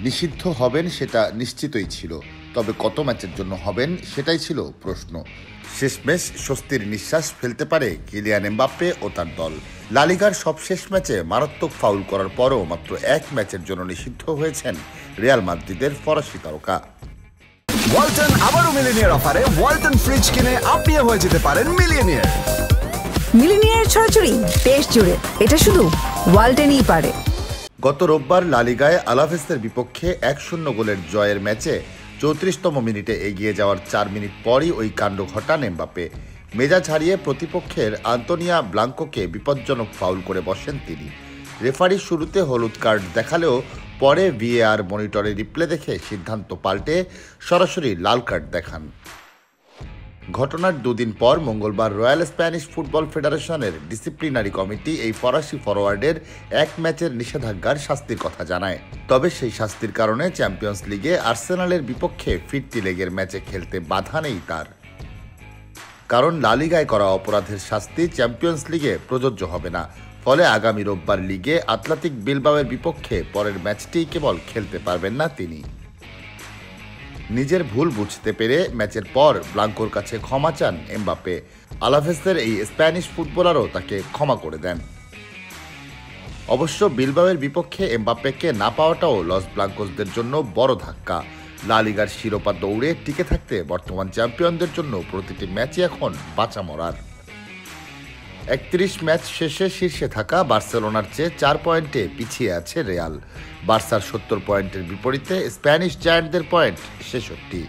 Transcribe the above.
নিষিদ্ধ হবেন সেটা নিশ্চিতই ছিল, তবে কত ম্যাচের জন্য হবেন সেটাই ছিল প্রশ্ন। শেষমেশ স্বস্তির নিঃশ্বাস ফেলতে পারে কিলিয়ান এমবাপ্পে ও তার দল। লা লিগার সবশেষ ম্যাচে মারাত্মক ফাউল করার পরও মাত্র এক ম্যাচের জন্য নিষিদ্ধ হয়েছেন রিয়াল মাদ্রিদের ফরাসি তারকা। ওয়ালটন আবারও মিলিনিয়ার অফারে ওয়ালটন ফ্রিজ কিনে আপনিও হয়ে যেতে পারেন মিলিয়নিয়ার। মিলিনিয়ার ছড়াছড়ি দেশ জুড়ে, এটা শুধু ওয়ালটনই পারে। গত রোববার লা লিগায় আলাভেসের বিপক্ষে 1-0 গোলের জয়ের ম্যাচে 34তম মিনিটে এগিয়ে যাওয়ার 4 মিনিট পরই ওই কাণ্ড ঘটান এমবাপ্পে। মেজাজ হারিয়ে প্রতিপক্ষের আন্তোনিয়া ব্লাঙ্কোকে বিপজ্জনক ফাউল করে বসেন তিনি। রেফারি শুরুতে হলুদ কার্ড দেখালেও পরে ভিএআর মনিটরে রিপ্লে দেখে সিদ্ধান্ত পাল্টে সরাসরি লাল কার্ড দেখান। ঘটনার দুদিন পর মঙ্গলবার রয়্যাল স্প্যানিশ ফুটবল ফেডারেশনের ডিসিপ্লিনারি কমিটি এই ফরাসি ফরোয়ার্ডের এক ম্যাচের নিষেধাজ্ঞার শাস্তির কথা জানায়। তবে সেই শাস্তির কারণে চ্যাম্পিয়ন্স লিগে আর্সেনালের বিপক্ষে ফিরতি লেগের ম্যাচে খেলতে বাধা নেই তার। কারণ লা লিগায় করা অপরাধের শাস্তি চ্যাম্পিয়ন্স লিগে প্রযোজ্য হবে না। ফলে আগামী রোববার লিগে আতলেতিক বিলবাওয়ের বিপক্ষে পরের ম্যাচটি কেবল খেলতে পারবেন না তিনি। নিজের ভুল বুঝতে পেরে ম্যাচের পর ব্লাঙ্কোর কাছে ক্ষমা চান এমবাপ্পে। আলাভেসের এই স্প্যানিশ ফুটবলারও তাকে ক্ষমা করে দেন। অবশ্য বিলবাওয়ের বিপক্ষে এমবাপ্পেকে না পাওয়াটাও লস ব্লাঙ্কোসদের জন্য বড় ধাক্কা। লা লিগার শিরোপা দৌড়ে টিকে থাকতে বর্তমান চ্যাম্পিয়নদের জন্য প্রতিটি ম্যাচই এখন বাঁচা মরার। 31 ম্যাচ শেষে শীর্ষে থাকা বার্সেলোনার চেয়ে 4 পয়েন্টে পিছিয়ে আছে রিয়াল। বার্সার 70 পয়েন্টের বিপরীতে স্প্যানিশ জায়ান্টদের পয়েন্ট 66।